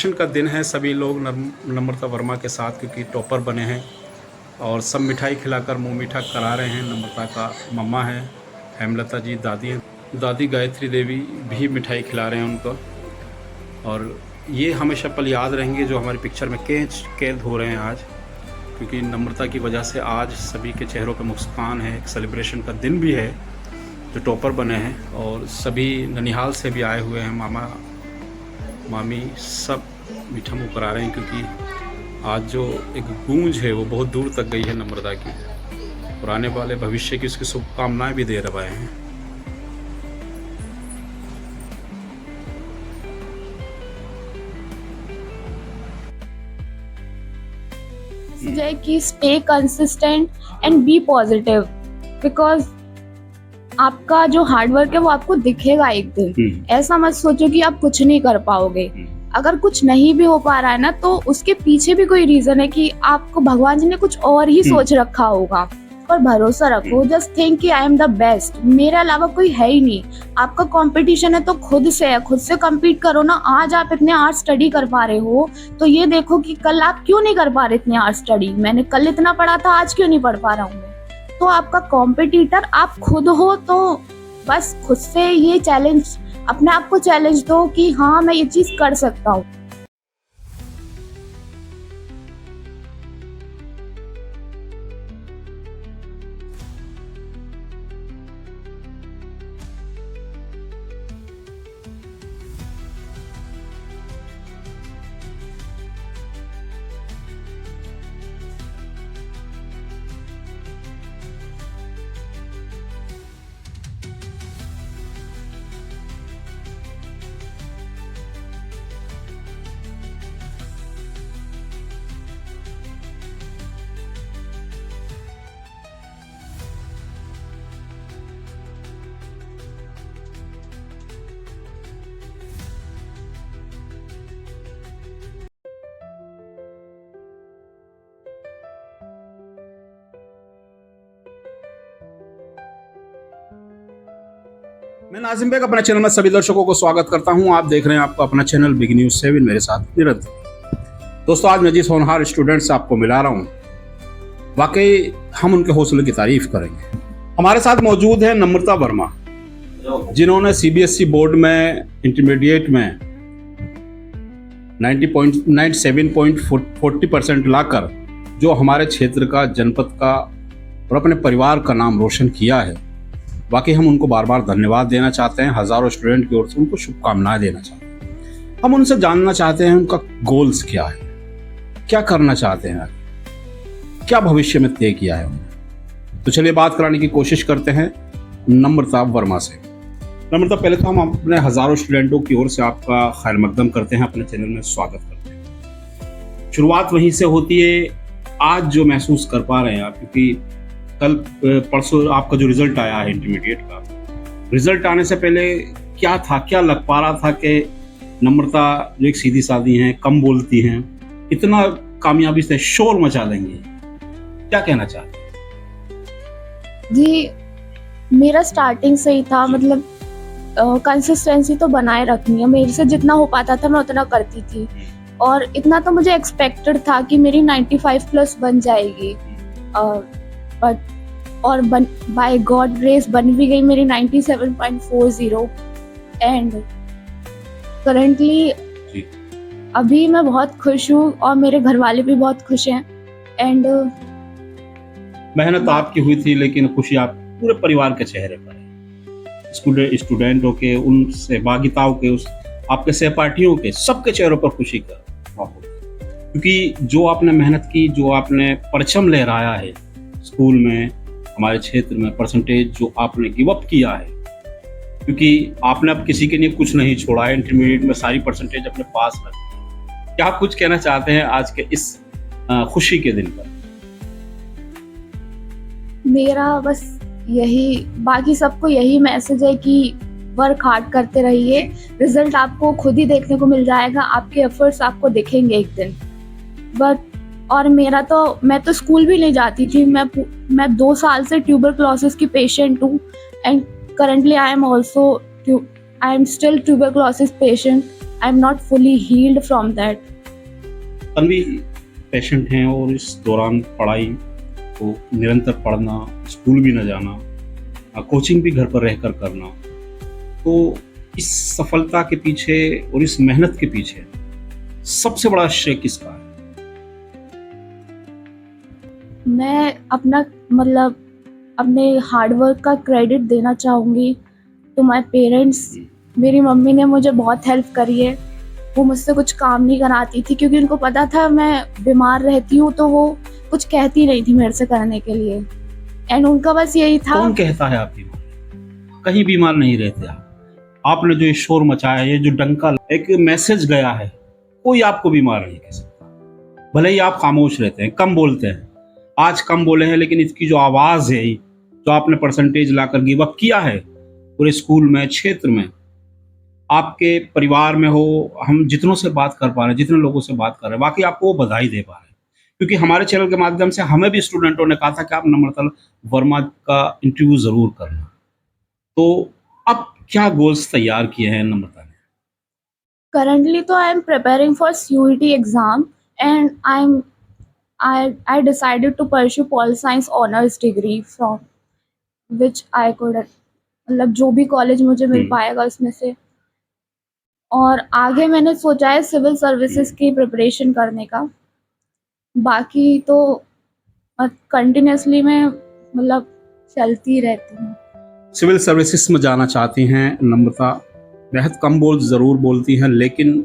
Celebration का दिन है। सभी लोग नम्रता वर्मा के साथ, क्योंकि टॉपर बने हैं और सब मिठाई खिलाकर मुंह मीठा करा रहे हैं। नम्रता का मम्मा है, हेमलता जी दादी हैं, दादी गायत्री देवी भी मिठाई खिला रहे हैं उनको। और ये हमेशा पल याद रहेंगे जो हमारी पिक्चर में कैद हो रहे हैं आज, क्योंकि नम्रता की वजह से आज सभी के चेहरों पर मुस्कान है। एक सेलिब्रेशन का दिन भी है जो टॉपर बने हैं, और सभी ननिहाल से भी आए हुए हैं। मामा मामी सब मीठा मुँह करा रहे हैं, क्योंकि आज जो एक गूंज है वो बहुत दूर तक गई है नम्रता की, और आने वाले भविष्य की उसकी शुभकामनाएं भी दे रहे हैं। है कि stay consistent and be positive, because आपका जो हार्डवर्क है वो आपको दिखेगा एक दिन। ऐसा मत सोचो कि आप कुछ नहीं कर पाओगे। अगर कुछ नहीं भी हो पा रहा है ना, तो उसके पीछे भी कोई रीजन है कि आपको भगवान जी ने कुछ और ही सोच रखा होगा। और भरोसा रखो, जस्ट थिंक कि आई एम द बेस्ट, मेरे अलावा कोई है ही नहीं। आपका कंपटीशन है तो खुद से है, खुद से compete करो ना। आज आप इतने आवर्स स्टडी कर पा रहे हो तो ये देखो कि कल आप क्यों नहीं कर पा रहे इतने आवर्स स्टडी। मैंने कल इतना पढ़ा था, आज क्यों नहीं पढ़ पा रहा हूँ मैं। तो आपका कॉम्पिटिटर आप खुद हो, तो बस खुद से ये चैलेंज, अपने आप को चैलेंज दो कि हाँ मैं ये चीज कर सकता हूँ। मैं नाजिम बेग अपने चैनल में सभी दर्शकों को स्वागत करता हूं। आप देख रहे हैं आपका अपना चैनल बिग न्यूज 7, मेरे साथ निरंतर। दोस्तों, आज मैं जिस होनहार स्टूडेंट से आपको मिला रहा हूं, वाकई हम उनके हौसले की तारीफ करेंगे। हमारे साथ मौजूद है नम्रता वर्मा, जिन्होंने सीबीएसई बोर्ड में इंटरमीडिएट में 97.40% लाकर जो हमारे क्षेत्र का, जनपद का और अपने परिवार का नाम रोशन किया है। वाकई हम उनको बार बार धन्यवाद देना चाहते हैं। हजारों स्टूडेंट की ओर से उनको शुभकामनाएं देना चाहते हैं। हम उनसे जानना चाहते हैं उनका गोल्स क्या है, क्या करना चाहते हैं, क्या भविष्य में तय किया है उन्होंने। तो चलिए बात कराने की कोशिश करते हैं नम्रता वर्मा से। नम्रता, पहले तो हम अपने हजारों स्टूडेंटों की ओर से आपका खैर मकदम करते हैं, अपने चैनल में स्वागत करते हैं। शुरुआत वहीं से होती है, आज जो महसूस कर पा रहे हैं आप, क्योंकि कल परसों आपका जो रिजल्ट आया है इंटरमीडिएट का, रिजल्ट आने से पहले क्या था, क्या लग पा रहा था कि नम्रता जो एक सीधी सादी हैं, कम बोलती हैं, इतना कामयाबी से शोर मचा देंगे, क्या कहना चाहते हैं? जी, मेरा स्टार्टिंग से ही था, मतलब कंसिस्टेंसी तो बनाए रखनी है। मेरे से जितना हो पाता था मैं उतना करती थी, और इतना तो मुझे एक्सपेक्टेड था कि मेरी 95 प्लस बन जाएगी। बट और बाय गॉड ग्रेस बन भी गई मेरी 97.40। एंड करंटली अभी मैं बहुत खुश हूँ और मेरे घर वाले भी बहुत खुश हैं। एंड मेहनत आपकी हुई थी, लेकिन खुशी आप पूरे परिवार के चेहरे पर है। स्टूडेंटों के, उन सहभागिताओं के, उस आपके सहपाठियों के, सबके चेहरों पर खुशी का माहौल, क्योंकि जो आपने मेहनत की, जो आपने परचम लहराया है स्कूल में, हमारे क्षेत्र में, परसेंटेज जो आपने गिव अप किया है, क्योंकि आपने अब किसी के लिए कुछ नहीं छोड़ा है। इंटरमीडिएट में सारी परसेंटेज अपने पास रखी। क्या कुछ कहना चाहते हैं आज के इस खुशी के दिन पर? मेरा बस यही, बाकी सबको यही मैसेज है कि वर्क हार्ड करते रहिए। रिजल्ट आपको खुद ही देखने को मिल जाएगा, आपके एफर्ट्स आपको दिखेंगे एक दिन। बट और मैं तो स्कूल भी नहीं जाती थी। मैं 2 साल से ट्यूबरक्लोसिस की पेशेंट हूँ, and currently I am still tuberculosis patient. I am not fully healed from that. Tanvi patient हैं और इस दौरान पढ़ाई को निरंतर पढ़ना, स्कूल भी न जाना, कोचिंग भी घर पर रहकर करना, तो इस सफलता के पीछे और इस मेहनत के पीछे सबसे बड़ा श्रेय किसका है? मैं अपना मतलब अपने हार्डवर्क का क्रेडिट देना चाहूँगी टू माय पेरेंट्स। मेरी मम्मी ने मुझे बहुत हेल्प करी है। वो मुझसे कुछ काम नहीं कराती थी क्योंकि उनको पता था मैं बीमार रहती हूँ, तो वो कुछ कहती नहीं थी मेरे से करने के लिए। एंड उनका बस यही था। कौन कहता है आप बीमार? कहीं बीमार नहीं रहते आप। आपने जो ये शोर मचाया, ये जो डंका, एक मैसेज गया है, कोई आपको बीमार नहीं कह सकता। भले ही आप खामोश रहते हैं, कम बोलते हैं, आज कम बोले हैं, लेकिन इसकी जो आवाज है, जो आपने परसेंटेज लाकर गिव अप किया है पूरे स्कूल में, क्षेत्र में, आपके परिवार में हो, हम जितनों से बात कर पा रहे हैं, जितने लोगों से बात कर रहे हैं, वाकई आपको वो बधाई दे पा रहे हैं। क्योंकि हमारे चैनल के माध्यम से हमें भी स्टूडेंटों ने कहा था कि आप नम्रता वर्मा का इंटरव्यू जरूर करना। तो अब क्या गोल्स तैयार किए हैं नम्रता ने? Currently, तो I am preparing for CUET exam and I decided to pursue pol science honors degree from which I could, मतलब जो भी कॉलेज मुझे मिल पाएगा उसमें से। और आगे मैंने सोचा है सिविल सर्विसेज की प्रिपरेशन करने का। बाकी तो कंटिन्यूसली मैं मतलब चलती रहती हूँ। सिविल सर्विसेज में जाना चाहती हैं नम्रता, बेहद कम ज़रूर बोलती हैं, लेकिन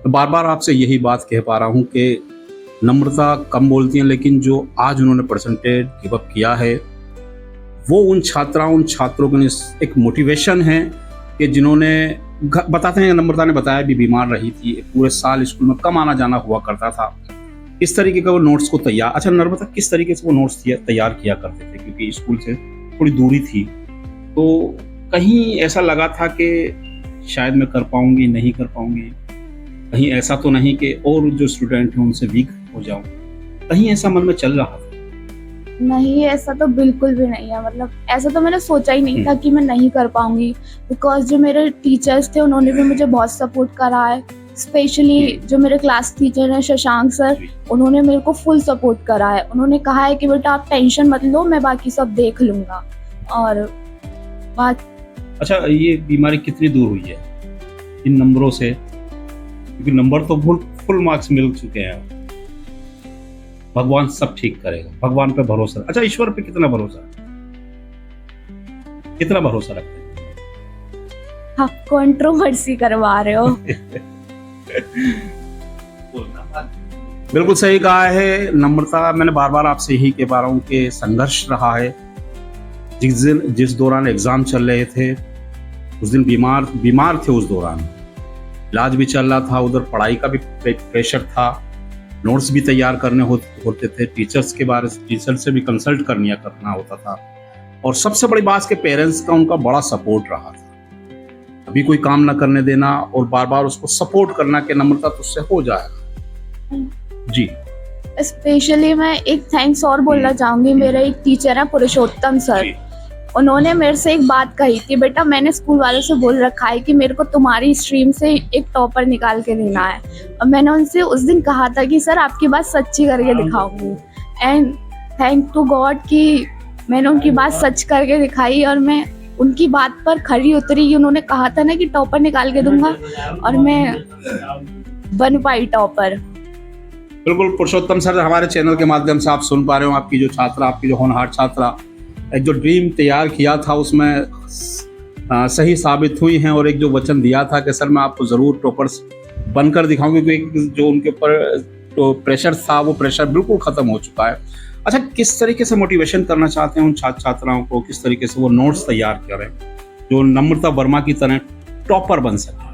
बार बार आपसे यही बात कह पा रहा हूँ कि नम्रता कम बोलती हैं, लेकिन जो आज उन्होंने परसेंटेज गिव अप किया है, वो उन छात्रों के लिए एक मोटिवेशन है कि जिन्होंने बताते हैं, नम्रता ने बताया भी बीमार रही थी, पूरे साल स्कूल में कम आना जाना हुआ करता था, इस तरीके का वो नोट्स को तैयार। अच्छा नम्रता, किस तरीके से वो नोट्स तैयार किया करते थे? क्योंकि स्कूल से थोड़ी दूरी थी, तो कहीं ऐसा लगा था कि शायद मैं कर पाऊंगी, नहीं कर पाऊंगी, कहीं ऐसा तो नहीं कि और जो स्टूडेंट हैं उनसे वीक हो जाऊं, कहीं ऐसा मन में चल रहा था? नहीं, ऐसा तो बिल्कुल भी नहीं है। मतलब ऐसा तो मैंने सोचा ही नहीं था कि मैं नहीं कर पाऊंगी, बिकॉज जो मेरे टीचर्स थे उन्होंने भी मुझे बहुत सपोर्ट करा है। स्पेशली जो मेरे क्लास टीचर हैं शशांक सर, उन्होंने मेरे को फुल सपोर्ट करा है। उन्होंने कहा है कि बेटा आप टेंशन मत लो, मैं बाकी सब देख लूंगा। और बात, अच्छा, ये बीमारी कितनी दूर हुई है इन नंबरों से? क्योंकि नंबर तो फुल मार्क्स मिल चुके हैं। भगवान सब ठीक करेगा, भगवान पे भरोसा। अच्छा, ईश्वर पे कितना भरोसा रखते हैं? आप कंट्रोवर्सी करवा रहे हो। बिल्कुल सही कहा है नम्रता। मैंने बार बार आपसे यही कह पा रहा हूँ कि संघर्ष रहा है। जिस दौरान एग्जाम चल रहे थे, उस दिन बीमार थे, उस दौरान इलाज भी चल रहा था, उधर पढ़ाई का भी प्रेशर था, नोट्स भी तैयार करने होते थे, टीचर से भी कंसल्ट करना होता था, और सबसे बड़ी बात के पेरेंट्स का उनका बड़ा सपोर्ट रहा था। अभी कोई काम ना करने देना और बार बार उसको सपोर्ट करना कि नम्रता तुझसे हो जाएगा। जी, स्पेशली मैं एक थैंक्स और बोलना चाहूंगी। मेरे एक टीचर है पुरुषोत्तम सर, उन्होंने मेरे से एक बात कही थी, बेटा मैंने स्कूल वालों से बोल रखा है कि मेरे को तुम्हारी स्ट्रीम से एक टॉपर निकाल के देना है। और मैंने उनसे उस दिन कहा था कि सर आपकी बात सच्ची करके दिखाऊंगी। एंड थैंक टू गॉड कि मैंने उनकी बात सच करके दिखाई और मैं उनकी बात पर खरी उतरी। उन्होंने कहा था ना कि टॉपर निकाल के दूंगा, और मैं बन पाई टॉपर। बिल्कुल पुरुषोत्तम सर, हमारे चैनल के माध्यम से आप सुन पा रहे हो, आपकी जो छात्रा, आपकी जो होनहार छात्रा, एक जो ड्रीम तैयार किया था उसमें सही साबित हुई हैं, और एक जो वचन दिया था कि सर मैं आपको ज़रूर टॉपर्स बनकर दिखाऊंगी, क्योंकि जो उनके ऊपर तो प्रेशर था, वो प्रेशर बिल्कुल ख़त्म हो चुका है। अच्छा, किस तरीके से मोटिवेशन करना चाहते हैं उन छात्राओं को, किस तरीके से वो नोट्स तैयार करें जो नम्रता वर्मा की तरह टॉपर बन सके?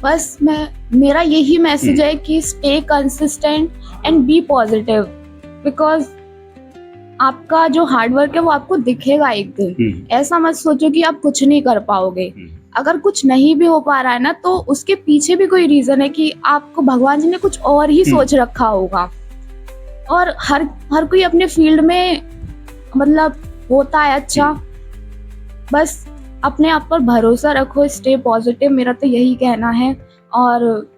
बस मेरा यही मैसेज है कि stay consistent and be positive, because आपका जो हार्डवर्क है वो आपको दिखेगा एक दिन। ऐसा मत सोचो कि आप कुछ नहीं कर पाओगे। अगर कुछ नहीं भी हो पा रहा है ना, तो उसके पीछे भी कोई रीजन है कि आपको भगवान जी ने कुछ और ही सोच रखा होगा। और हर कोई अपने फील्ड में मतलब होता है अच्छा, बस अपने आप पर भरोसा रखो, स्टे पॉजिटिव, मेरा तो यही कहना है। और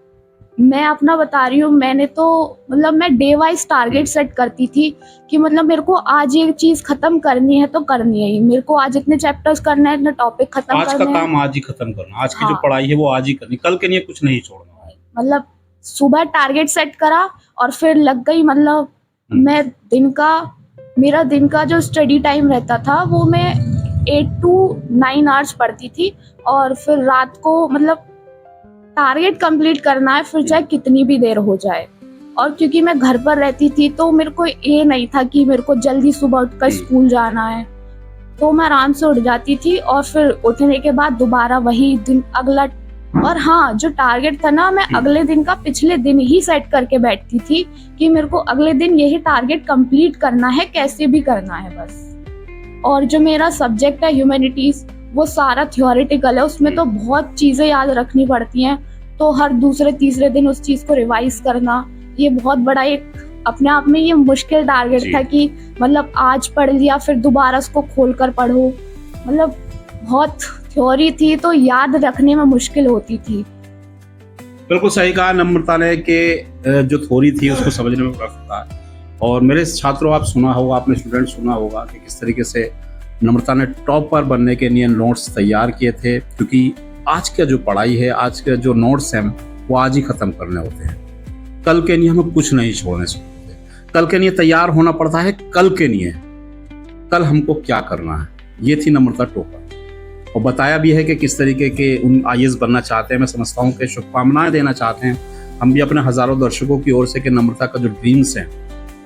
मैं अपना बता रही हूँ, मैंने तो मतलब मैं डे वाइज टारगेट सेट करती थी कि मतलब मेरे को आज ये चीज़ खत्म करनी है तो करनी है ही, मेरे को आज इतने चैप्टर्स करना है, इतने टॉपिक खत्म आज का करने हैं। काम आज ही खत्म करना, आज की जो हाँ। पढ़ाई है वो आज ही करनी, कल के लिए कुछ नहीं छोड़ना। मतलब सुबह टारगेट सेट करा और फिर लग गई। मतलब मैं मेरा दिन का जो स्टडी टाइम रहता था वो मैं 8 to 9 आवर्स पढ़ती थी, और फिर रात को मतलब टारगेट कंप्लीट करना है, फिर चाहे कितनी भी देर हो जाए। और क्योंकि मैं घर पर रहती थी तो मेरे को ये नहीं था कि मेरे को जल्दी सुबह उठकर स्कूल जाना है, तो मैं आराम से उठ जाती थी और फिर उठने के बाद दोबारा वही दिन अगला। और हाँ, जो टारगेट था ना, मैं अगले दिन का पिछले दिन ही सेट करके बैठती थी कि मेरे को अगले दिन यही टारगेट कंप्लीट करना है, कैसे भी करना है बस। और जो मेरा सब्जेक्ट है ह्यूमैनिटीज, वो सारा थ्योरेटिकल है, उसमें तो बहुत चीज़ें याद रखनी पड़ती हैं, तो हर दूसरे तीसरे दिन उस चीज़ को रिवाइज करना, ये बहुत बड़ा एक अपने आप में ये मुश्किल टारगेट था कि मतलब आज पढ़ लिया फिर दोबारा उसको खोल कर पढ़ो। मतलब बहुत थ्योरी थी तो याद रखने में मुश्किल होती थी। बिल्कुल सही कहा नम्रता ने कि जो थ्योरी थी उसको समझने में वक्त था। और मेरे छात्रों, आप सुना होगा, आपने स्टूडेंट सुना होगा कि किस तरीके से नम्रता ने टॉपर बनने के लिए नोट्स तैयार किए थे, क्योंकि आज का जो पढ़ाई है, आज के जो नोट्स हैं वो आज ही ख़त्म करने होते हैं, कल के लिए हमें कुछ नहीं छोड़ने से होते। कल के लिए तैयार होना पड़ता है, कल के लिए कल हमको क्या करना है। ये थी नम्रता टॉपर, और बताया भी है कि किस तरीके के उन IAS बनना चाहते हैं। मैं समझता हूँ कि शुभकामनाएं देना चाहते हैं हम भी अपने हज़ारों दर्शकों की ओर से कि नम्रता का जो ड्रीम्स हैं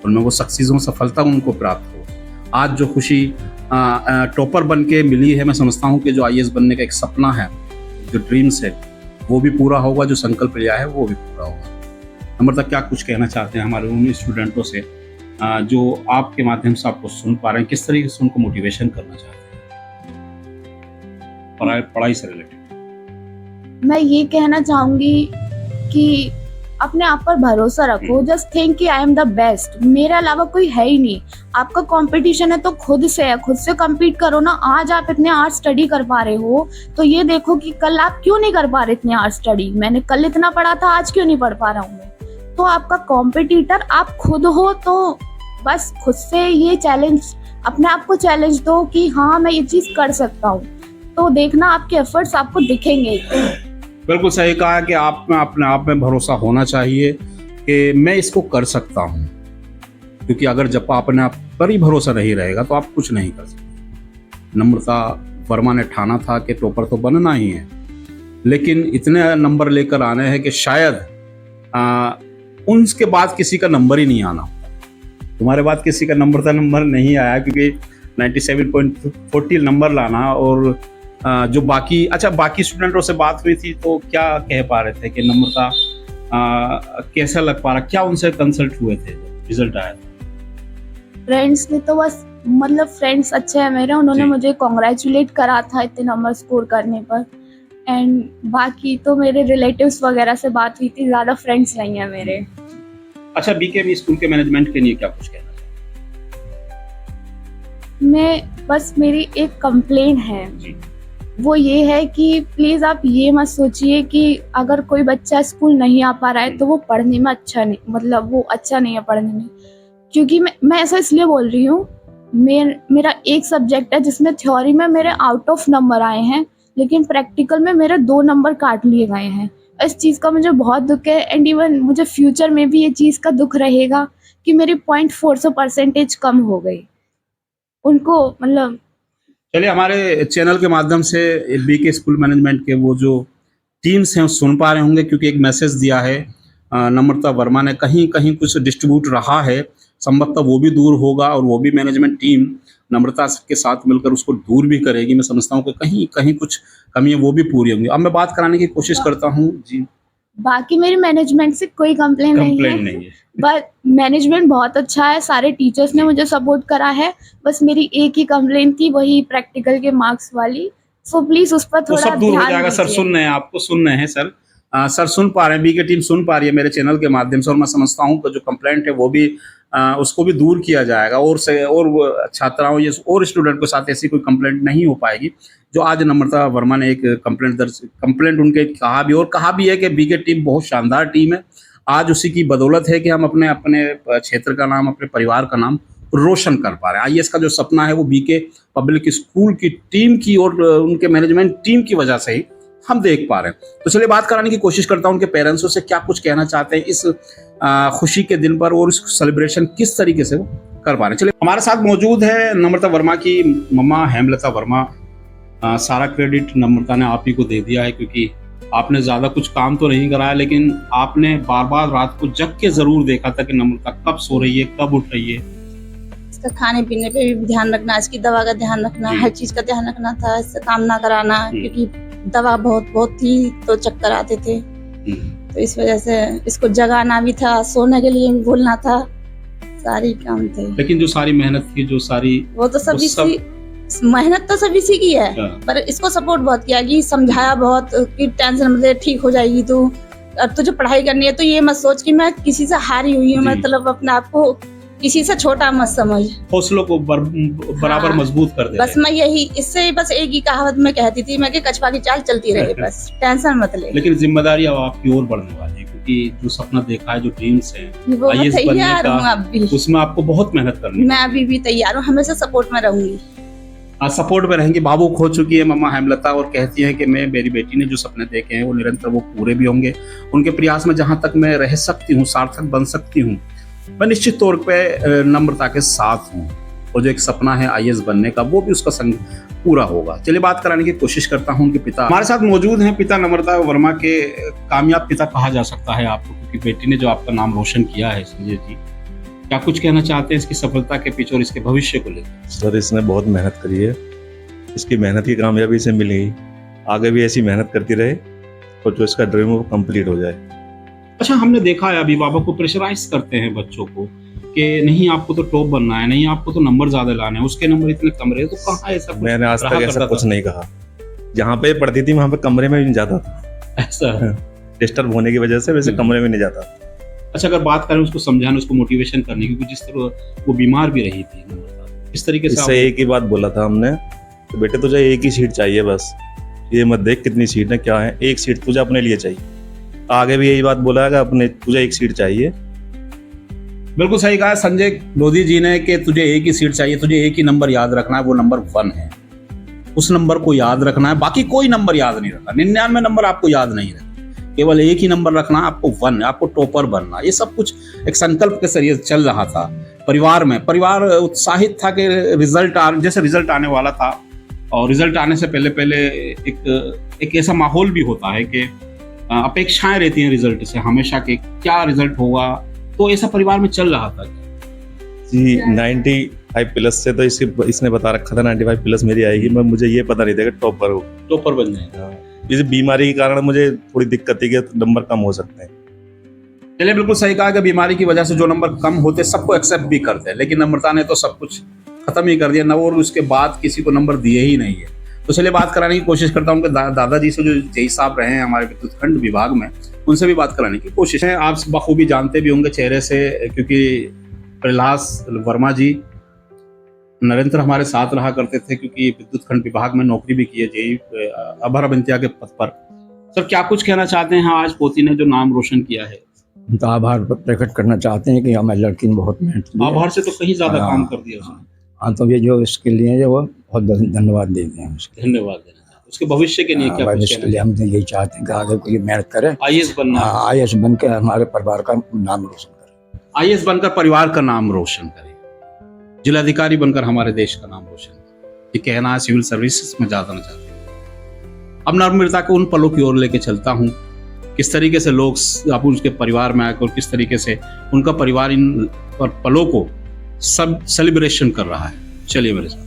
उनमें वो सक्सेस हो, सफलता उनको प्राप्त हो। आज जो खुशी टॉपर बन के मिली है, मैं समझता हूँ कि जो IAS बनने का एक सपना है, जो ड्रीम्स है, वो भी पूरा होगा, जो संकल्प लिया है वो भी पूरा होगा। नम्रता, क्या कुछ कहना चाहते हैं हमारे उन स्टूडेंटों से जो आपके माध्यम से आपको सुन पा रहे हैं, किस तरीके से उनको मोटिवेशन करना चाहते हैं पढ़ाई से रिलेटेड? मैं ये कहना चाहूंगी कि अपने आप पर भरोसा रखो, जस्ट थिंक कि आई एम द बेस्ट, मेरे अलावा कोई है ही नहीं। आपका कंपटीशन है तो खुद से है, खुद से compete करो ना। आज आप इतने आवर्स स्टडी कर पा रहे हो तो ये देखो कि कल आप क्यों नहीं कर पा रहे इतने आवर्स स्टडी। मैंने कल इतना पढ़ा था, आज क्यों नहीं पढ़ पा रहा हूँ मैं। तो आपका कॉम्पिटिटर आप खुद हो, तो बस खुद से ये चैलेंज, अपने आप को चैलेंज दो कि हाँ मैं ये चीज़ कर सकता हूँ, तो देखना आपके एफर्ट्स आपको दिखेंगे। बिल्कुल सही कहा कि आप में अपने आप में भरोसा होना चाहिए कि मैं इसको कर सकता हूँ, क्योंकि अगर जब अपने आप पर ही भरोसा नहीं रहेगा तो आप कुछ नहीं कर सकते। नम्रता वर्मा ने ठाना था कि टॉपर तो बनना ही है, लेकिन इतने नंबर लेकर आने हैं कि शायद उनके बाद किसी का नंबर ही नहीं आना। तुम्हारे बाद किसी का नंबर नहीं आया, क्योंकि 97.40 नंबर लाना। और जो बाकी स्टूडेंटों से बात हुई थी तो क्या कह पा रहे थे कि नम्रता कैसा लग पा रहा, क्या उनसे कंसल्ट हुए थे जब रिजल्ट आया? फ्रेंड्स ने तो बस मतलब फ्रेंड्स अच्छे हैं मेरे, उन्होंने मुझे कॉन्ग्रेचुलेट करा था इतने नंबर स्कोर करने पर। एंड बाकी तो मेरे रिलेटिव्स वगैरह से बात हुई थी, ज़्यादा फ्रेंड्स नहीं है मेरे। अच्छा, BKB स्कूल के मैनेजमेंट के लिए क्या कुछ कहना चाहिए? मैं बस मेरी एक कंप्लेंट है जी। वो ये है कि प्लीज़ आप ये मत सोचिए कि अगर कोई बच्चा स्कूल नहीं आ पा रहा है तो वो पढ़ने में अच्छा नहीं, मतलब वो अच्छा नहीं है पढ़ने में। क्योंकि मैं ऐसा इसलिए बोल रही हूँ, मेरा एक सब्जेक्ट है जिसमें थ्योरी में मेरे आउट ऑफ नंबर आए हैं, लेकिन प्रैक्टिकल में मेरे 2 नंबर काट लिए गए हैं। इस चीज़ का मुझे बहुत दुख है, एंड इवन मुझे फ्यूचर में भी ये चीज़ का दुख रहेगा कि मेरी 0.4% कम हो गई उनको। मतलब चलिए, हमारे चैनल के माध्यम से BK स्कूल मैनेजमेंट के वो जो टीम्स हैं सुन पा रहे होंगे, क्योंकि एक मैसेज दिया है नम्रता वर्मा ने, कहीं कहीं कुछ डिस्ट्रीब्यूट रहा है, संभवतः वो भी दूर होगा और वो भी मैनेजमेंट टीम नम्रता के साथ मिलकर उसको दूर भी करेगी। मैं समझता हूँ कि कहीं कहीं कुछ कमियां वो भी पूरी होंगी। अब मैं बात कराने की कोशिश करता हूँ जी। बाकी मेरी मैनेजमेंट से कोई कंप्लेन नहीं है, बट मैनेजमेंट बहुत अच्छा है, सारे टीचर्स ने मुझे सपोर्ट करा है। बस मेरी एक ही कंप्लेन थी, वही प्रैक्टिकल के मार्क्स वाली। सो प्लीज उस पर थोड़ा सब दूर हो ध्यान जाएगा सर। दीजिए। सुन रहे हैं, आपको सुन रहे हैं सर। सर सुन पा रहे हैं, बी की टीम सुन पा रही है मेरे चैनल के माध्यम से, और मैं समझता हूँ कि जो कंप्लेंट है वो भी उसको भी दूर किया जाएगा, और छात्राओं या और स्टूडेंट के साथ ऐसी कोई कंप्लेंट नहीं हो पाएगी। जो आज नम्रता वर्मा ने एक कंप्लेंट उनके कहा भी है कि बी की टीम बहुत शानदार टीम है। आज उसी की बदौलत है कि हम अपने क्षेत्र का नाम, अपने परिवार का नाम रोशन कर पा रहे हैं। आईएएस का जो सपना है वो बीके पब्लिक स्कूल की टीम की और उनके मैनेजमेंट टीम की वजह से ही हम देख पा रहे हैं। तो चलिए बात कराने की कोशिश करता हूं उनके पेरेंट्सों से, क्या कुछ कहना चाहते हैं इस खुशी के दिन पर, और इस सेलिब्रेशन किस तरीके से वो कर पा रहे हैं। चलिए, हमारे साथ मौजूद है नम्रता वर्मा की मम्मा हेमलता वर्मा। सारा क्रेडिट नम्रता ने आप ही को दे दिया है, क्योंकि आपने ज्यादा कुछ काम तो नहीं कराया, लेकिन आपने बार बार रात को जग के जरूर देखा था कि नम्रता कब सो रही है, कब उठ रही है। इसका खाने पीने पे भी ध्यान रखना, इसकी दवा का ध्यान रखना, हर चीज का ध्यान रखना था, इससे काम ना कराना, क्योंकि दवा बहुत थी तो चक्कर आते थे, तो इस वजह से इसको जगाना भी था, सोने के लिए भी बोलना था, सारी काम थे। लेकिन जो सारी मेहनत थी, जो सारी वो तो सब मेहनत तो सब इसी की है, पर इसको सपोर्ट बहुत किया, कि समझाया बहुत कि टेंशन मत ले, ठीक हो जाएगी तू, अब तुझे पढ़ाई करनी है तो ये मत सोच कि मैं किसी से हारी हुई हूँ, मतलब अपने आप को किसी से छोटा मत समझ, हौसलों को बराबर मजबूत कर दे। बस मैं यही इससे बस एक ही कहावत में कहती थी मैं कि कछुआ की चाल चलती रहे, बस टेंशन मत ले। लेकिन जिम्मेदारी अब आपकी ओर बढ़ने वाली है, क्योंकि जो सपना देखा है, जो ड्रीम्स हैं, वो मैं तैयार हूँ अभी, उसमें आपको बहुत मेहनत करनी है। मैं अभी भी तैयार हूँ, हमेशा सपोर्ट में रहूंगी। सपोर्ट में रहेंगी। बाबू खो चुकी है मम्मा हेमलता, और कहती है कि मेरी बेटी ने जो सपने देखे हैं वो निरंतर वो पूरे भी होंगे। उनके प्रयास में जहां तक मैं रह सकती हूँ, सार्थक बन सकती हूँ, मैं निश्चित तौर पे नम्रता के साथ हूँ, और जो एक सपना है आईएएस बनने का, वो भी उसका संग पूरा होगा। चलिए बात कराने की कोशिश करता हूँ उनके पिता हमारे साथ मौजूद हैं। पिता नम्रता वर्मा के कामयाब पिता कहा जा सकता है आपको, क्योंकि बेटी ने जो आपका नाम रोशन किया है। संजय जी, क्या कुछ कहना चाहते हैं इसकी सफलता के पीछे और इसके भविष्य को लेकर? सर, इसने बहुत मेहनत करी है, इसकी मेहनत की कामयाबी इसे मिली, आगे भी ऐसी मेहनत करती रहे और जो इसका ड्रीम वो कंप्लीट हो जाए। अच्छा, हमने देखा है अभिभावक को प्रेशराइज करते हैं बच्चों को कि नहीं आपको तो टॉप बनना है, नहीं आपको तो नंबर ज्यादा लाने हैं, उसके नंबर इतने कम रहे, तो कहाँ ऐसा कुछ? मैंने आज तक ऐसा कुछ नहीं कहा। जहाँ पे पढ़ती थी वहाँ पे कमरे में भी नहीं जाता था, ऐसा डिस्टर्ब होने की वजह से वैसे कमरे में नहीं जाता। अच्छा, अगर बात करें उसको समझाने, उसको मोटिवेशन करने की, क्योंकि जिस तरह वो बीमार भी रही थी, इस तरीके से इससे एक ही बात बोला था हमने, तो बेटे तुझे एक ही सीट चाहिए, बस ये मत देख कितनी सीट है, क्या है, एक सीट तुझे अपने लिए चाहिए। आगे भी यही बात बोला है कि अपने तुझे एक सीट चाहिए। बिल्कुल सही कहा संजय लोधी जी ने कि तुझे एक ही सीट चाहिए, तुझे एक ही नंबर याद रखना है, वो नंबर 1 है, उस नंबर को याद रखना है, बाकी कोई नंबर याद नहीं रखना, 99 नंबर आपको याद नहीं रखना, केवल एक ही नंबर रखना, आपको 1, आपको टॉपर बनना। ये सब कुछ एक संकल्प के जरिए चल रहा था परिवार में। परिवार उत्साहित था कि जैसे रिजल्ट आने वाला था, और रिजल्ट आने से पहले एक ऐसा माहौल भी होता है कि अपेक्षाएं रहती हैं रिजल्ट से हमेशा के, क्या रिजल्ट होगा, तो ऐसा परिवार में चल रहा था जी। 95+ से तो इसने बता रखा था 95+ मेरी आएगी, मैं मुझे ये पता नहीं था कि टॉपर बन जाएगा। इस बीमारी के कारण मुझे थोड़ी दिक्कत थी कि नंबर कम हो सकते हैं। चलिए, बिल्कुल सही कहा कि बीमारी की वजह से जो नंबर कम होते सबको एक्सेप्ट भी करते हैं, लेकिन नम्रता ने तो सब कुछ खत्म ही कर दिया, और उसके बाद किसी को नंबर दिए ही नहीं है। तो चलिए बात कराने की कोशिश करता हूँ कि दादाजी से, जो जेई साहब रहे हैं हमारे विद्युत खंड विभाग में, उनसे भी बात कराने की कोशिश है। आप बखूबी जानते भी होंगे चेहरे से, क्योंकि प्रहलाद वर्मा जी निरंतर हमारे साथ रहा करते थे, क्योंकि विद्युत खंड विभाग में नौकरी भी की है जेई अभर अबिंतिया के पद पर। सर, क्या कुछ कहना चाहते हैं आज पोती ने जो नाम रोशन किया है? उनका आभार प्रकट करना चाहते हैं कि हमारी लड़की ने बहुत मेहनत की। आभार से तो कहीं ज्यादा काम कर दिया उसने। हाँ, तो ये जो इसके लिए वो बहुत धन्यवाद देते हैं उसके। धन्यवाद देना चाहते हैं उसके भविष्य के लिए। क्या कुछ इसके लिए हम यही चाहते हैं कि आगे कोई मेहनत करे, आईएएस बनना, आईएएस बनकर हमारे परिवार का नाम रोशन करे, आईएएस बनकर परिवार का नाम रोशन करे, जिलाधिकारी बनकर हमारे देश का नाम रोशन करे। ये कहना है सिविल सर्विसेज में जाना चाहते हैं। अब नम्रता को उन पलों की ओर लेके चलता हूँ, किस तरीके से लोग आप उसके परिवार में आकर, किस तरीके से उनका परिवार इन पलों को सब सेलिब्रेशन कर रहा है। चलिए मेरे साथ।